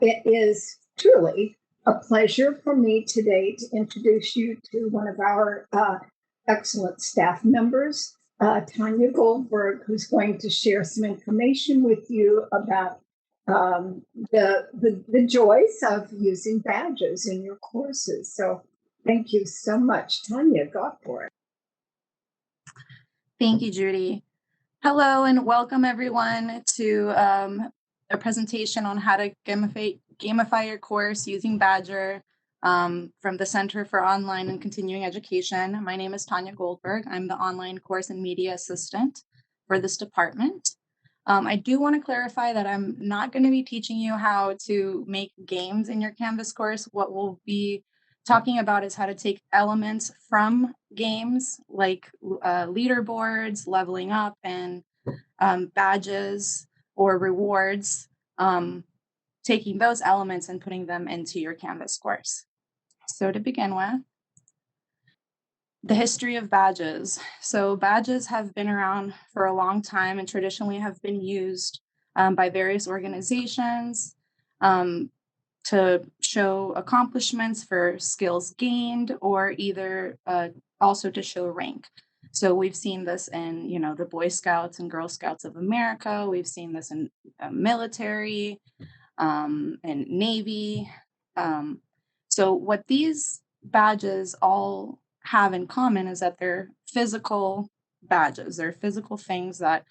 It is truly a pleasure for me today to introduce you to one of our excellent staff members, Tanya Goldberg, who's going to share some information with you about the joys of using badges in your courses. So thank you so much. Tanya, go for it. Thank you, Judy. Hello and welcome everyone to a presentation on how to gamify your course using Badgr from the Center for Online and Continuing Education. My name is Tanya Goldberg. I'm the online course and media assistant for this department. I do want to clarify that I'm not going to be teaching you how to make games in your Canvas course. What we'll be talking about is how to take elements from games like leaderboards, leveling up, and badges or rewards, taking those elements and putting them into your Canvas course. So to begin with, the history of badges. So badges have been around for a long time and traditionally have been used by various organizations to show accomplishments for skills gained, or either also to show rank. So we've seen this in, the Boy Scouts and Girl Scouts of America. We've seen this in military and Navy. So what these badges all have in common is that they're physical badges. They're physical things that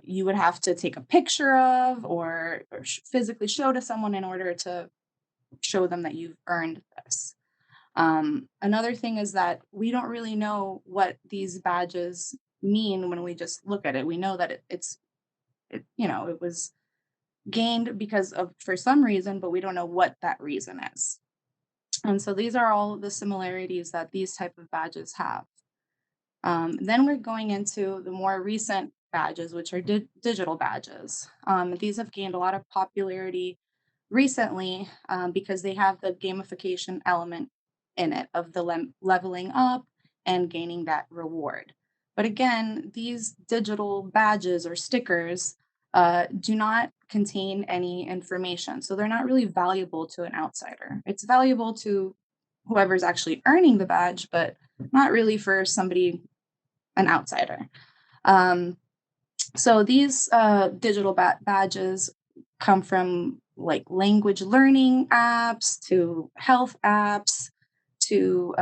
you would have to take a picture of or physically show to someone in order to show them that you've earned this. Another thing is that we don't really know what these badges mean when we just look at it. We know that it was gained because of, for some reason, but we don't know what that reason is. And so these are all the similarities that these type of badges have. Then we're going into the more recent badges, which are digital badges. These have gained a lot of popularity recently because they have the gamification element in it of the leveling up and gaining that reward. But again, these digital badges or stickers do not contain any information. So they're not really valuable to an outsider. It's valuable to whoever's actually earning the badge, but not really for somebody, an outsider. So these digital badges come from like language learning apps to health apps to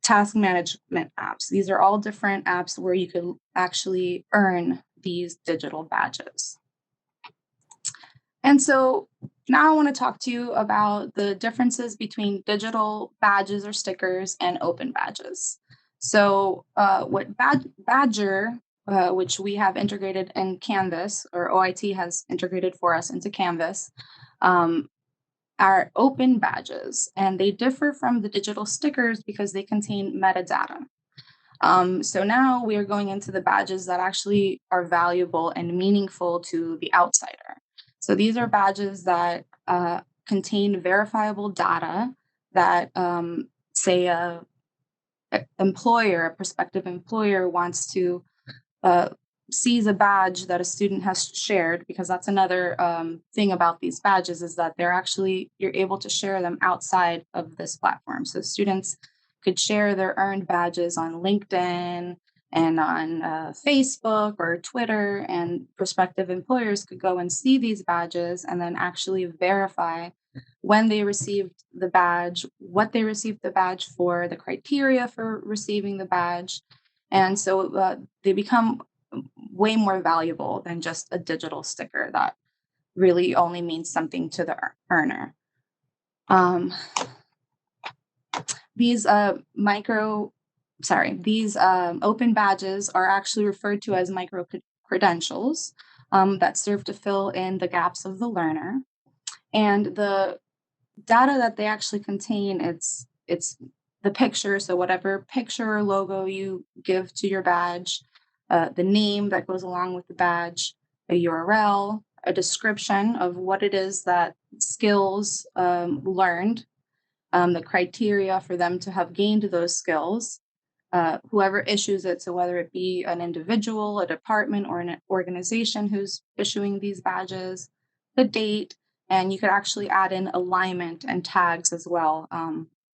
task management apps. These are all different apps where you could actually earn these digital badges. And so now I want to talk to you about the differences between digital badges or stickers and open badges. So what Badgr, which we have integrated in Canvas, or OIT has integrated for us into Canvas, are open badges, and they differ from the digital stickers because they contain metadata. So now we are going into the badges that actually are valuable and meaningful to the outsider. So these are badges that contain verifiable data that, say, a prospective employer wants to sees a badge that a student has shared, because that's another thing about these badges is that you're able to share them outside of this platform. So students could share their earned badges on LinkedIn and on Facebook or Twitter, and prospective employers could go and see these badges and then actually verify when they received the badge, what they received the badge for, the criteria for receiving the badge. And so they become way more valuable than just a digital sticker that really only means something to the earner. These open badges are actually referred to as micro credentials that serve to fill in the gaps of the learner. And the data that they actually contain, it's the picture. So whatever picture or logo you give to your badge, the name that goes along with the badge, a URL, a description of what it is that skills learned, the criteria for them to have gained those skills, whoever issues it, so whether it be an individual, a department, or an organization who's issuing these badges, the date, And you could actually add in alignment and tags as well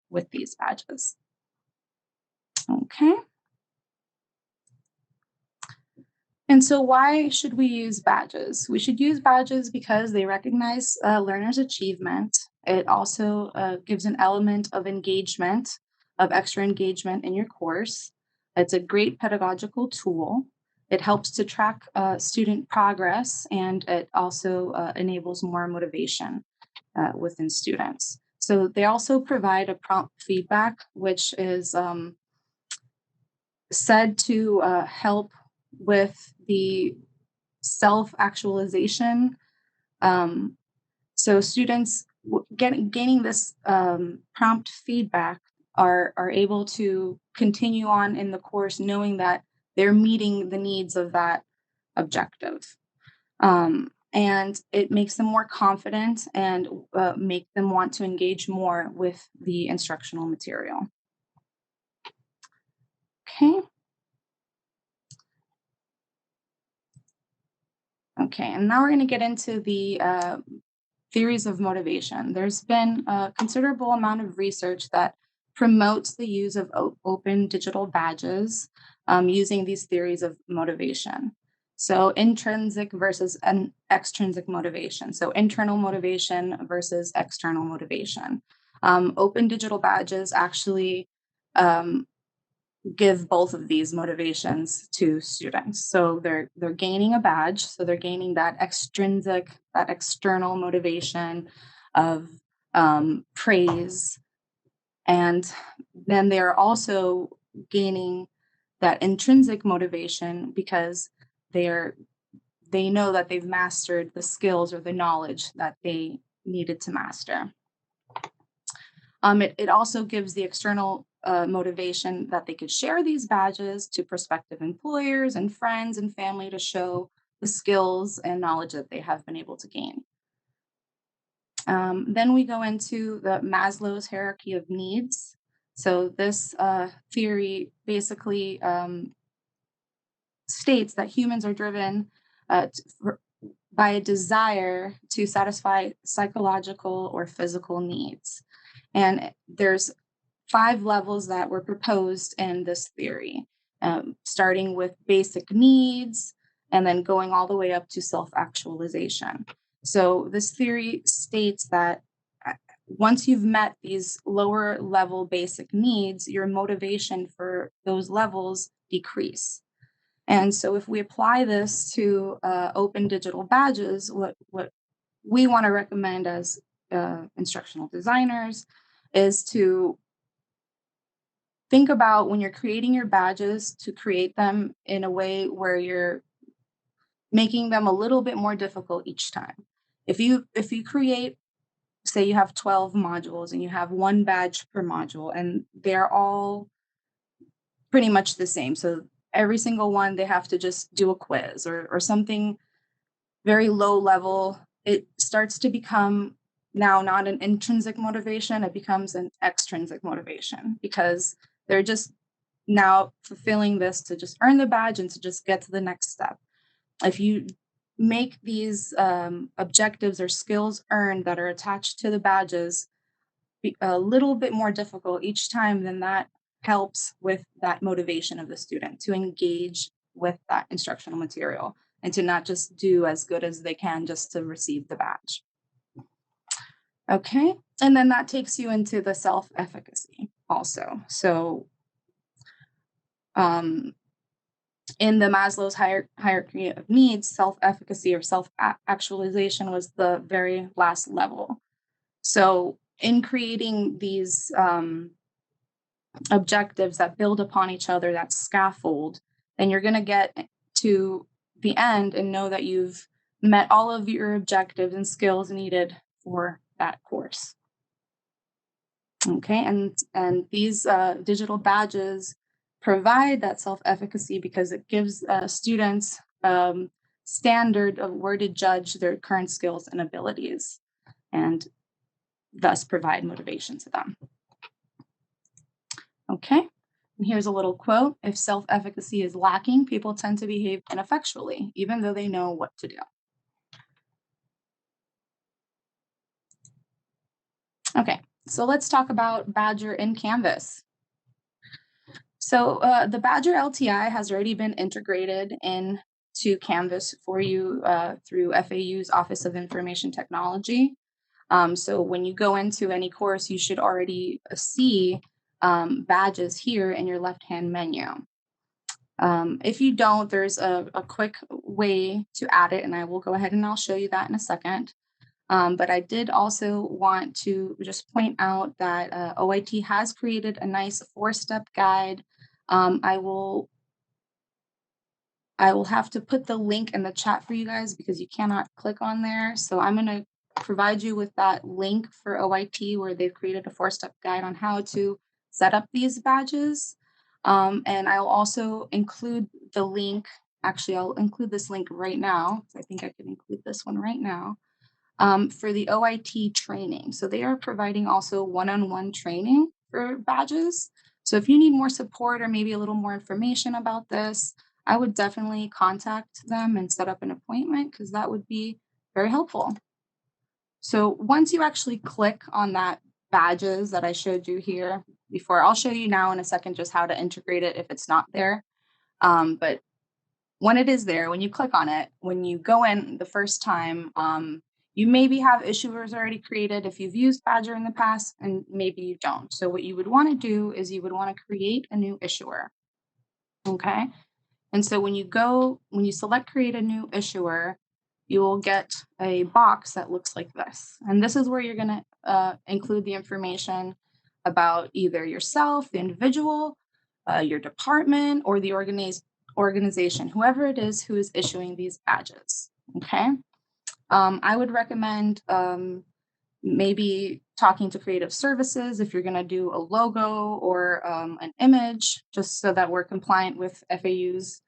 with these badges. Okay. And so why should we use badges? We should use badges because they recognize learners' achievement. It also gives an element of engagement, of extra engagement in your course. It's a great pedagogical tool. It helps to track student progress, and it also enables more motivation within students. So they also provide a prompt feedback, which is said to help with the self-actualization. So students gaining this prompt feedback are able to continue on in the course knowing that they're meeting the needs of that objective. And it makes them more confident and make them want to engage more with the instructional material. Okay. Okay, and now we're going to get into the theories of motivation. There's been a considerable amount of research that promotes the use of open digital badges using these theories of motivation. So intrinsic versus an extrinsic motivation. So internal motivation versus external motivation. Open digital badges actually give both of these motivations to students. So they're gaining a badge, so they're gaining that extrinsic, that external motivation of praise, and then they're also gaining that intrinsic motivation because they know that they've mastered the skills or the knowledge that they needed to master. It also gives the external motivation that they could share these badges to prospective employers and friends and family to show the skills and knowledge that they have been able to gain. Then we go into the Maslow's hierarchy of needs. So this theory basically states that humans are driven by a desire to satisfy psychological or physical needs. And there's 5 levels that were proposed in this theory, starting with basic needs and then going all the way up to self-actualization. So this theory states that once you've met these lower level basic needs, your motivation for those levels decrease. And so if we apply this to open digital badges, what we want to recommend as instructional designers is to think about when you're creating your badges to create them in a way where you're making them a little bit more difficult each time. If you create, say you have 12 modules and you have one badge per module and they're all pretty much the same. So every single one, they have to just do a quiz or something very low level. It starts to become now not an intrinsic motivation, it becomes an extrinsic motivation because they're just now fulfilling this to just earn the badge and to just get to the next step. If you make these objectives or skills earned that are attached to the badges a little bit more difficult each time, then that helps with that motivation of the student to engage with that instructional material and to not just do as good as they can just to receive the badge. Okay, and then that takes you into the self-efficacy also. So in the Maslow's hierarchy of needs, self-efficacy or self-actualization was the very last level. So in creating these objectives that build upon each other, that scaffold, then you're going to get to the end and know that you've met all of your objectives and skills needed for that course. Okay, and these digital badges provide that self-efficacy because it gives students standard of where to judge their current skills and abilities and thus provide motivation to them. Okay, and here's a little quote. If self-efficacy is lacking, people tend to behave ineffectually, even though they know what to do. Okay, so let's talk about Badgr in Canvas. So the Badgr LTI has already been integrated into Canvas for you through FAU's Office of Information Technology. So when you go into any course, you should already see badges here in your left-hand menu. If you don't, there's a quick way to add it, and I will go ahead and I'll show you that in a second. But I did also want to just point out that OIT has created a nice 4-step guide. I will have to put the link in the chat for you guys because you cannot click on there. So I'm going to provide you with that link for OIT where they've created a 4-step guide on how to set up these badges. And I'll also include the link. Actually, I'll include this link right now. I think I can include this one right now for the OIT training. So they are providing also one-on-one training for badges. So if you need more support or maybe a little more information about this, I would definitely contact them and set up an appointment because that would be very helpful. So once you actually click on that badges that I showed you here before, I'll show you now in a second just how to integrate it if it's not there. But when it is there, when you click on it, when you go in the first time, you maybe have issuers already created if you've used Badgr in the past, and maybe you don't. So what you would want to do is you would want to create a new issuer. Okay. And so when you select create a new issuer, you will get a box that looks like this. And this is where you're going to include the information about either yourself, the individual, your department, or the organization, whoever it is who is issuing these badges. Okay. I would recommend maybe talking to creative services if you're going to do a logo or an image, just so that we're compliant with FAU's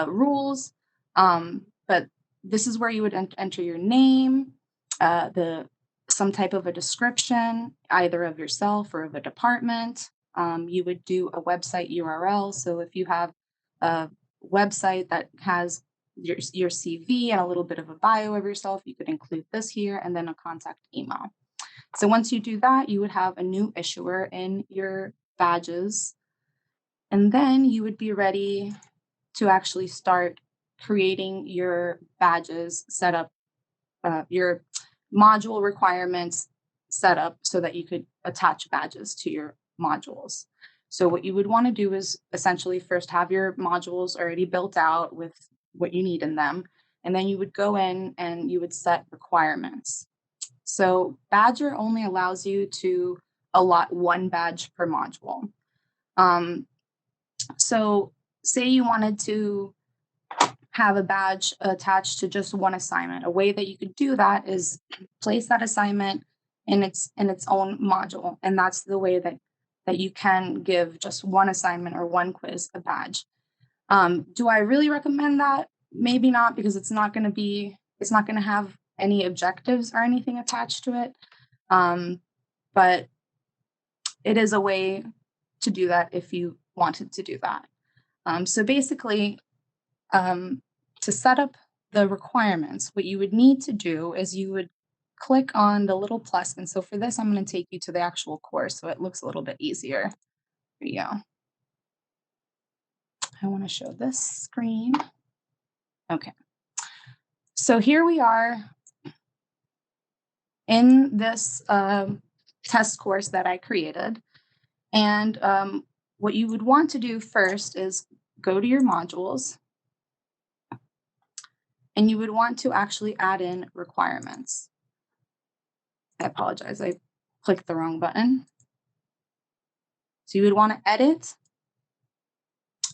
rules. But this is where you would enter your name, some type of a description, either of yourself or of a department. You would do a website URL. So if you have a website that has your CV and a little bit of a bio of yourself, you could include this here, and then a contact email. So once you do that, you would have a new issuer in your badges, and then you would be ready to actually start creating your badges, set up your module requirements set up so that you could attach badges to your modules. So what you would want to do is essentially first have your modules already built out with what you need in them. And then you would go in and you would set requirements. So Badgr only allows you to allot one badge per module. So say you wanted to have a badge attached to just one assignment. A way that you could do that is place that assignment in its own module, and that's the way that you can give just one assignment or one quiz a badge. Do I really recommend that? Maybe not, because it's not going to have any objectives or anything attached to it. But it is a way to do that if you wanted to do that. So basically, to set up the requirements, what you would need to do is you would click on the little plus. And so for this, I'm going to take you to the actual course so it looks a little bit easier for you. I want to show this screen. Okay. So here we are in this test course that I created. And what you would want to do first is go to your modules, and you would want to actually add in requirements. I apologize, I clicked the wrong button. So you would want to edit,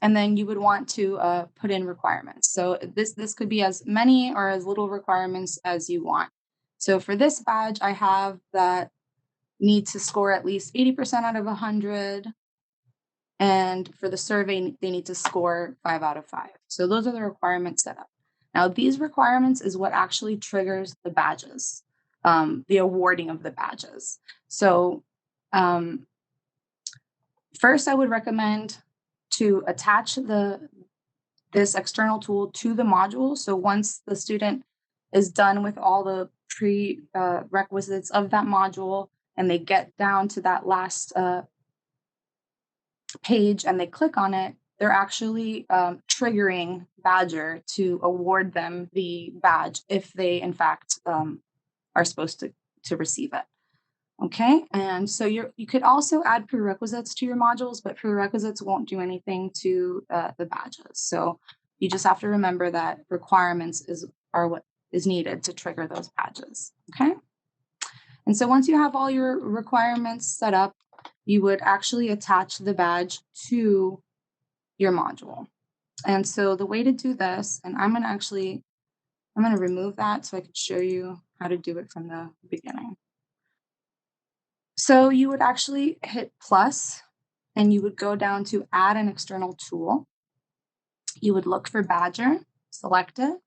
and then you would want to put in requirements. So this could be as many or as little requirements as you want. So for this badge, I have that need to score at least 80% out of 100. And for the survey, they need to score 5 out of 5. So those are the requirements set up. Now, these requirements is what actually triggers the badges, the awarding of the badges. So first, I would recommend to attach this external tool to the module. So once the student is done with all the prerequisites of that module, and they get down to that last page and they click on it, they're actually triggering Badgr to award them the badge if they, in fact, are supposed to receive it. Okay, and so you could also add prerequisites to your modules, but prerequisites won't do anything to the badges. So you just have to remember that requirements are what is needed to trigger those badges. Okay, and so once you have all your requirements set up, you would actually attach the badge to your module. And so the way to do this, and I'm going to remove that so I can show you how to do it from the beginning. So you would actually hit plus and you would go down to add an external tool. You would look for Badgr, select it,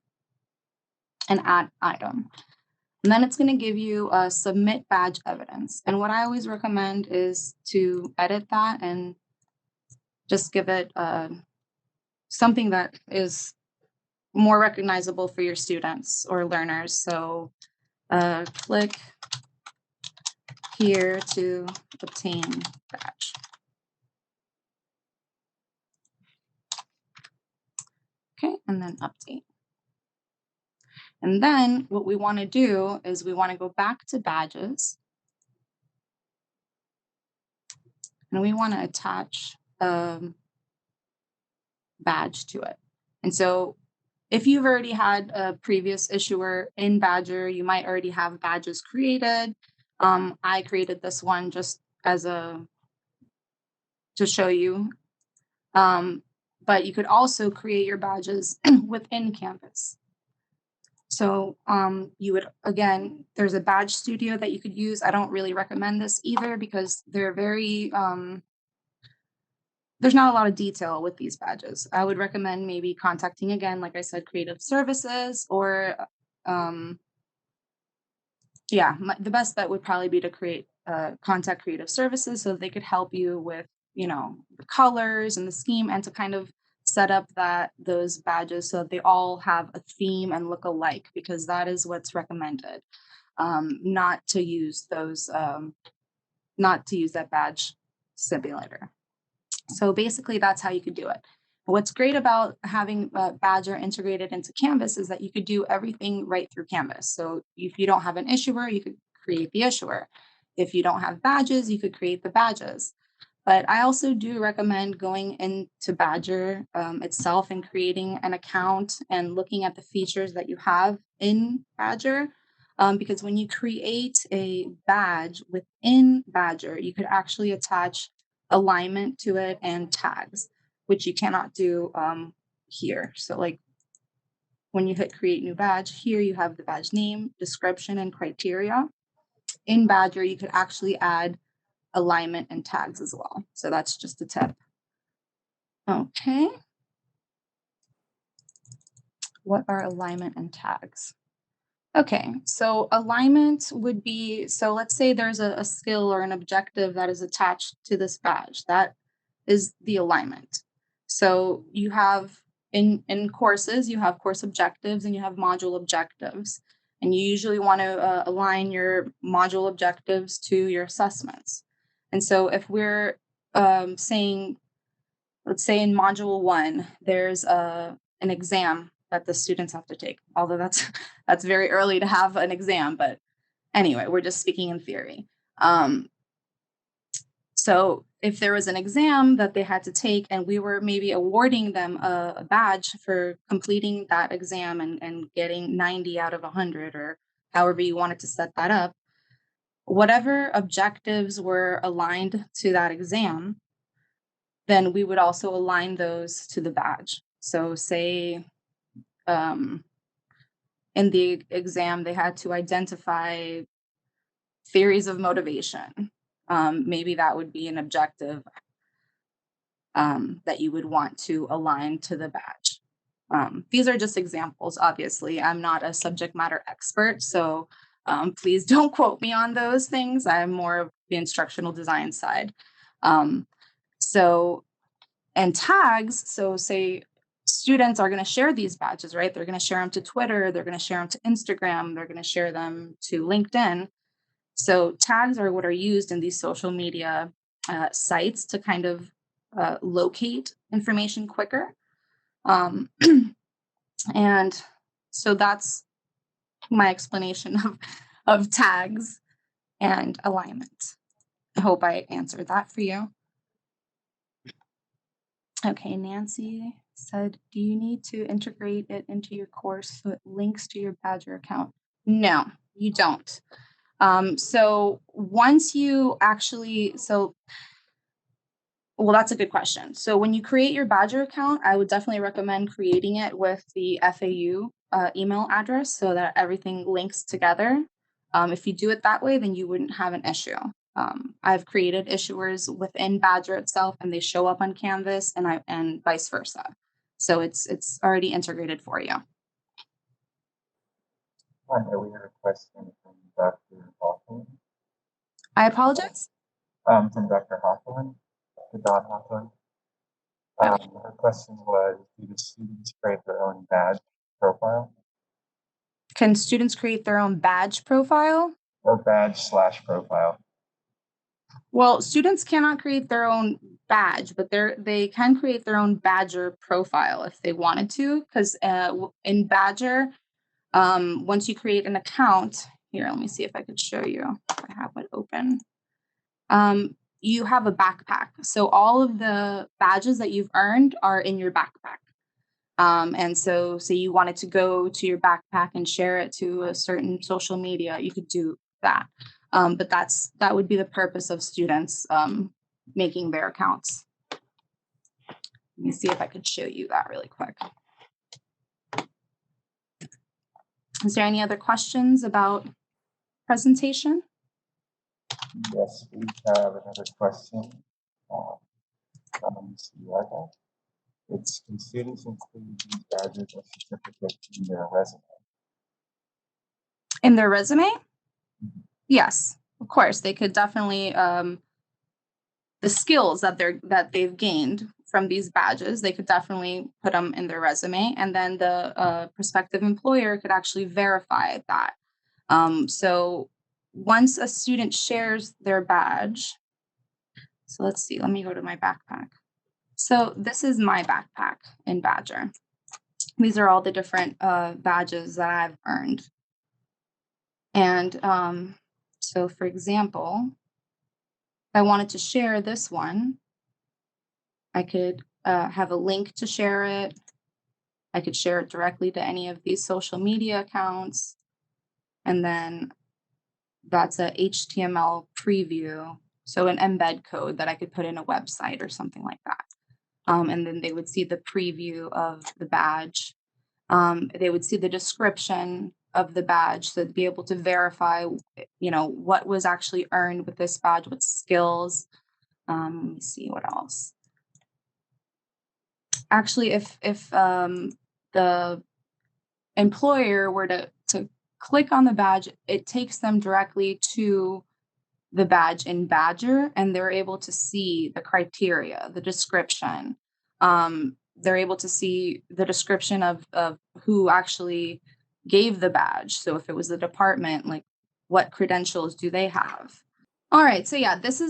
and add item. And then it's going to give you a submit badge evidence. And what I always recommend is to edit that and just give it something that is more recognizable for your students or learners. So click here to obtain badge. Okay, and then update. And then what we want to do is we want to go back to badges and we want to attach a badge to it. And so if you've already had a previous issuer in Badgr, you might already have badges created. I created this one just as to show you. But you could also create your badges within Canvas. So you would, again, there's a badge studio that you could use. I don't really recommend this either because they're very, there's not a lot of detail with these badges. I would recommend maybe contacting, again, like I said, creative services or, the best bet would probably be to contact creative services so they could help you with, the colors and the scheme and to kind of set up those badges so that they all have a theme and look alike, because that is what's recommended. Not to use that badge simulator. So basically that's how you could do it. What's great about having Badgr integrated into Canvas is that you could do everything right through Canvas. So if you don't have an issuer, you could create the issuer. If you don't have badges, you could create the badges. But I also do recommend going into Badgr itself and creating an account and looking at the features that you have in Badgr. Because when you create a badge within Badgr, you could actually attach alignment to it and tags, which you cannot do here. So like when you hit create new badge, here you have the badge name, description, and criteria. In Badgr, you could actually add alignment and tags as well. So that's just a tip. Okay. What are alignment and tags? Okay, so alignment would be, so let's say there's a skill or an objective that is attached to this badge. That is the alignment. So you have in courses, you have course objectives and you have module objectives. And you usually want to align your module objectives to your assessments. And so if we're saying, let's say in module 1, there's an exam that the students have to take, although that's very early to have an exam, but anyway, we're just speaking in theory. So if there was an exam that they had to take and we were maybe awarding them a badge for completing that exam and getting 90 out of 100 or however you wanted to set that up, whatever objectives were aligned to that exam, then we would also align those to the badge. So say in the exam, they had to identify theories of motivation. Maybe that would be an objective that you would want to align to the badge. These are just examples, obviously. I'm not a subject matter expert, so please don't quote me on those things. I'm more of the instructional design side. And tags, so say students are going to share these badges, right? They're going to share them to Twitter, they're going to share them to Instagram, they're going to share them to LinkedIn. So tags are what are used in these social media sites to kind of locate information quicker. Um, and so that's my explanation of tags and alignment. I hope I answered that for you. Okay, Nancy said, do you need to integrate it into your course so it links to your Badgr account? No, you don't. So once you actually, well, that's a good question. So when you create your Badgr account, I would definitely recommend creating it with the FAU email address so that everything links together. If you do it that way, then you wouldn't have an issue. I've created issuers within Badgr itself, and they show up on Canvas, and vice versa. So it's already integrated for you. Hi, we have a question from Dr. Hawthorne. I apologize. From Dr. Hawthorne, Dr. Don Hawthorne. Her question was, do the students create their own badge profile? Can students create their own badge profile? Or badge/profile? Well, students cannot create their own badge, but they can create their own Badgr profile if they wanted to, because in Badgr, once you create an account, here, let me see if I could show you. I have it open. You have a backpack. So all of the badges that you've earned are in your backpack. And so say you wanted to go to your backpack and share it to a certain social media, you could do that. But that would be the purpose of students making their accounts. Let me see if I could show you that really quick. Is there any other questions about presentation? Yes, we have another question from Sierra. It's, can students include these badges or certificates in their resume? In their resume? Yes, of course. They could definitely the skills that they've gained from these badges, they could definitely put them in their resume, and then the prospective employer could actually verify that. So once a student shares their badge, so let's see, let me go to my backpack. So this is my backpack in Badgr. These are all the different badges that I've earned. And so for example, if I wanted to share this one, I could have a link to share it. I could share it directly to any of these social media accounts. And then that's a HTML preview. So an embed code that I could put in a website or something like that. And then they would see the preview of the badge. They would see the description of the badge, so they'd be able to verify, what was actually earned with this badge, what skills. Let me see what else. Actually, if the employer were to click on the badge, it takes them directly to the badge in Badgr, and they're able to see the criteria, the description. They're able to see the description of who actually gave the badge. So if it was the department, like what credentials do they have? All right, so yeah, this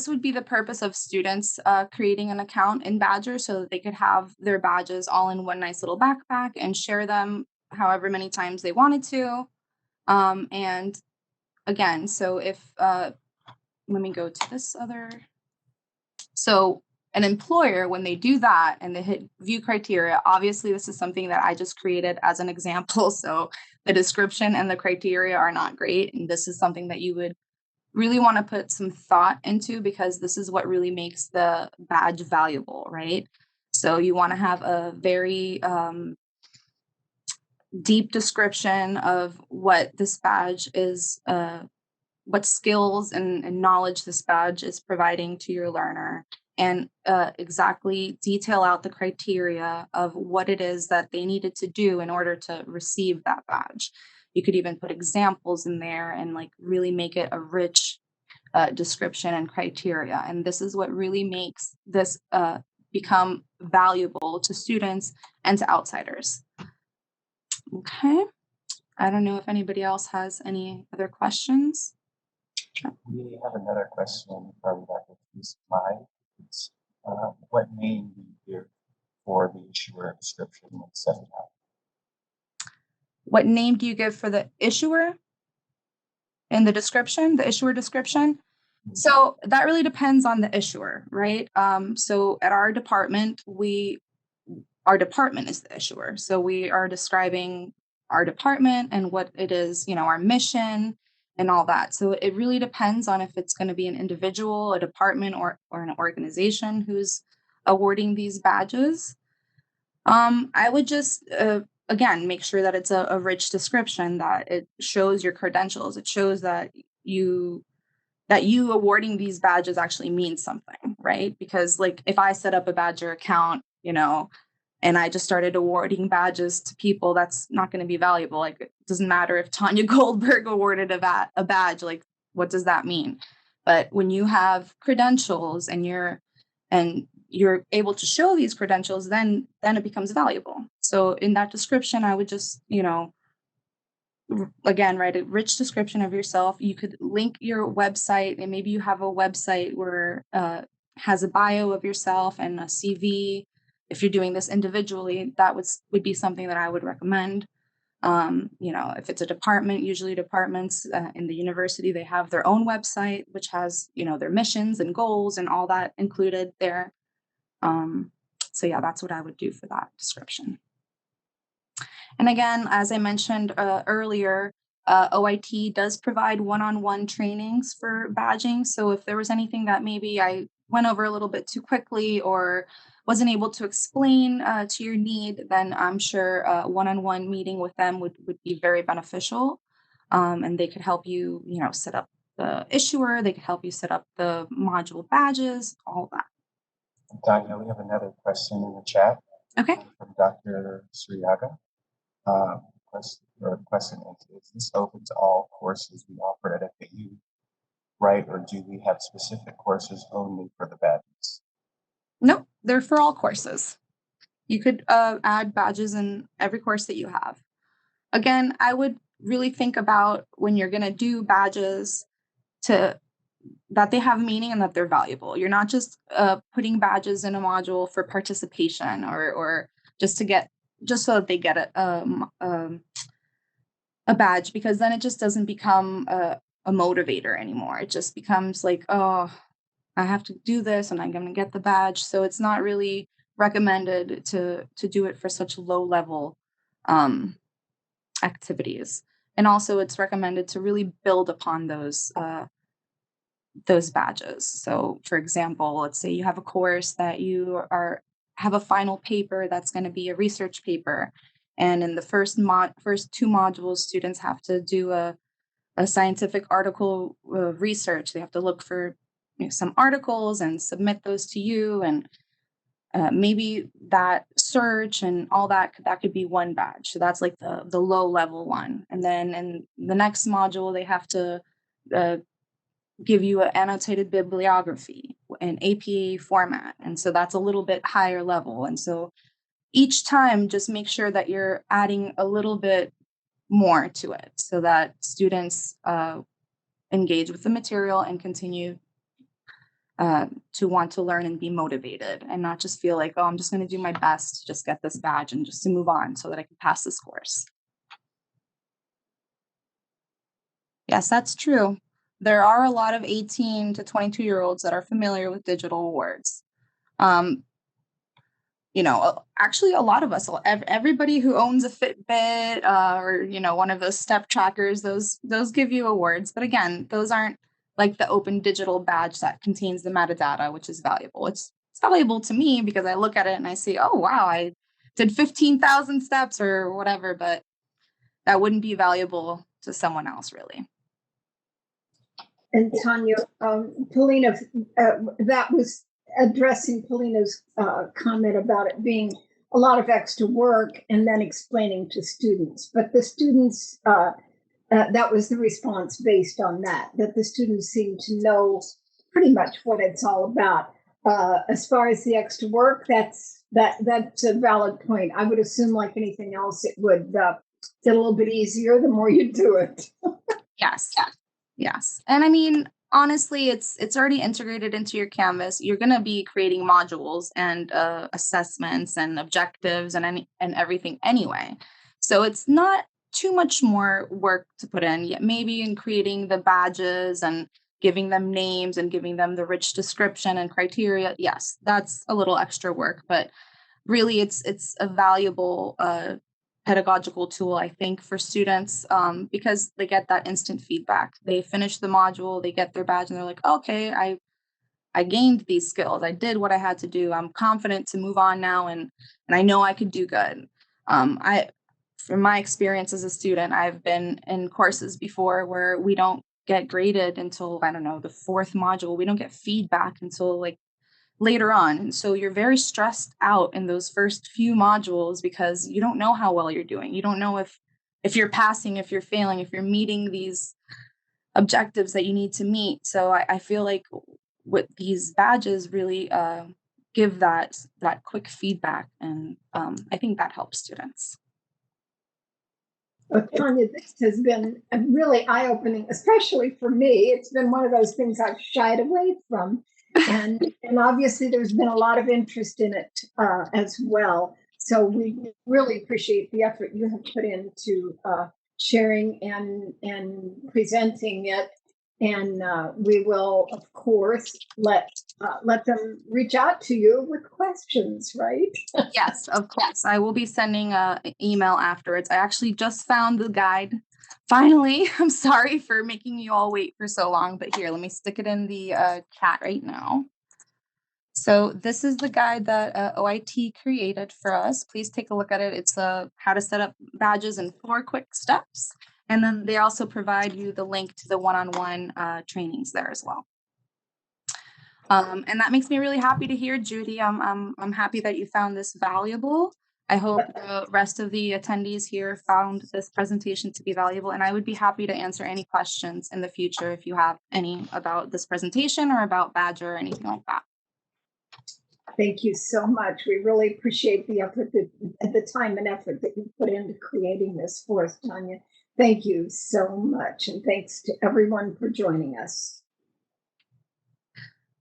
would be the purpose of students creating an account in Badgr so that they could have their badges all in one nice little backpack and share them however many times they wanted to. And again, so if, let me go to this other. So an employer, when they do that and they hit view criteria, obviously this is something that I just created as an example. So the description and the criteria are not great. And this is something that you would really want to put some thought into, because this is what really makes the badge valuable, right? So you want to have a very deep description of what this badge is, what skills and knowledge this badge is providing to your learner, and exactly detail out the criteria of what it is that they needed to do in order to receive that badge. You could even put examples in there and like really make it a rich description and criteria. And this is what really makes this become valuable to students and to outsiders. Okay. I don't know if anybody else has any other questions. We have another question from Dr. Mai. It's, what name do you give for the issuer description when setting up? What name do you give for the issuer in the description, the issuer description? So that really depends on the issuer, right? So at our department, our department is the issuer. So we are describing our department and what it is, our mission and all that. So it really depends on if it's going to be an individual, a department, or an organization who's awarding these badges. I would just, again, make sure that it's a rich description, that it shows your credentials. It shows that you awarding these badges actually means something, right? Because like if I set up a Badgr account, and I just started awarding badges to people, that's not going to be valuable. Like it doesn't matter if Tanya Goldberg awarded a badge, like what does that mean? But when you have credentials and you're able to show these credentials, then it becomes valuable. So in that description, I would just, again, write a rich description of yourself. You could link your website, and maybe you have a website where has a bio of yourself and a CV. If you're doing this individually, that would be something that I would recommend. If it's a department, usually departments in the university, they have their own website, which has, their missions and goals and all that included there. So yeah, that's what I would do for that description. And again, as I mentioned earlier, OIT does provide one-on-one trainings for badging. So if there was anything that maybe I went over a little bit too quickly or wasn't able to explain to your need, then I'm sure a one-on-one meeting with them would be very beneficial. And they could help you, set up the issuer. They could help you set up the module badges, all that. Tanya, we have another question in the chat. Okay. From Dr. Suryaga. Question is this open to all courses we offer at FAU, right? Or do we have specific courses only for the badges? No, they're for all courses. You could add badges in every course that you have. Again, I would really think about when you're going to do badges that they have meaning and that they're valuable. You're not just putting badges in a module for participation or just so that they get a badge, because then it just doesn't become a motivator anymore. It just becomes like, oh, I have to do this and I'm going to get the badge. So it's not really recommended to do it for such low level activities. And also it's recommended to really build upon those badges. So for example, let's say you have a course that you have a final paper that's going to be a research paper. And in the first two modules, students have to do a scientific article research. They have to look for some articles and submit those to you. And maybe that search and all that could be one badge. So that's like the low level one. And then in the next module, they have to give you an annotated bibliography in APA format. And so that's a little bit higher level. And so each time, just make sure that you're adding a little bit more to it so that students engage with the material and continue to want to learn and be motivated and not just feel like, oh, I'm just going to do my best to just get this badge and just to move on so that I can pass this course. Yes, that's true. There are a lot of 18 to 22-year-olds that are familiar with digital awards. Actually, a lot of us, everybody who owns a Fitbit or, one of those step trackers, those give you awards. But again, those aren't like the open digital badge that contains the metadata, which is valuable. It's valuable to me because I look at it and I see, oh, wow, I did 15,000 steps or whatever, but that wouldn't be valuable to someone else, really. And Tanya, Polina, that was addressing Polina's comment about it being a lot of extra work and then explaining to students. But the students, that was the response based on that the students seem to know pretty much what it's all about. As far as the extra work, that's a valid point. I would assume, like anything else, it would get a little bit easier the more you do it. Yes. Yes. And I mean, honestly, it's already integrated into your Canvas. You're going to be creating modules and assessments and objectives and everything anyway. So it's not too much more work to put in. Yet maybe in creating the badges and giving them names and giving them the rich description and criteria. Yes, that's a little extra work, but really it's a valuable pedagogical tool, I think, for students, because they get that instant feedback. They finish the module, they get their badge, and they're like, okay, I gained these skills, I did what I had to do, I'm confident to move on now, and I know I could do good. I From my experience as a student, I've been in courses before where we don't get graded until, I don't know, the fourth module. We don't get feedback until like later on. And so you're very stressed out in those first few modules because you don't know how well you're doing. You don't know if you're passing, if you're failing, if you're meeting these objectives that you need to meet. So I feel like what these badges really give that quick feedback, and I think that helps students. Well, Tanya, this has been really eye-opening, especially for me. It's been one of those things I've shied away from, and obviously there's been a lot of interest in it as well. So we really appreciate the effort you have put into sharing and presenting it. And we will, of course, let them reach out to you with questions, right? Yes, of course. I will be sending an email afterwards. I actually just found the guide. Finally, I'm sorry for making you all wait for so long, but here, let me stick it in the chat right now. So this is the guide that OIT created for us. Please take a look at it. It's how to set up badges in 4 quick steps. And then they also provide you the link to the one-on-one trainings there as well. And that makes me really happy to hear, Judy. I'm happy that you found this valuable. I hope the rest of the attendees here found this presentation to be valuable, and I would be happy to answer any questions in the future if you have any about this presentation or about Badgr or anything like that. Thank you so much. We really appreciate the effort, the time and effort that you put into creating this for us, Tanya. Thank you so much, and thanks to everyone for joining us.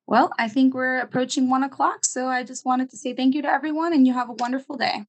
Well, I think we're approaching 1 o'clock, so I just wanted to say thank you to everyone, and you have a wonderful day.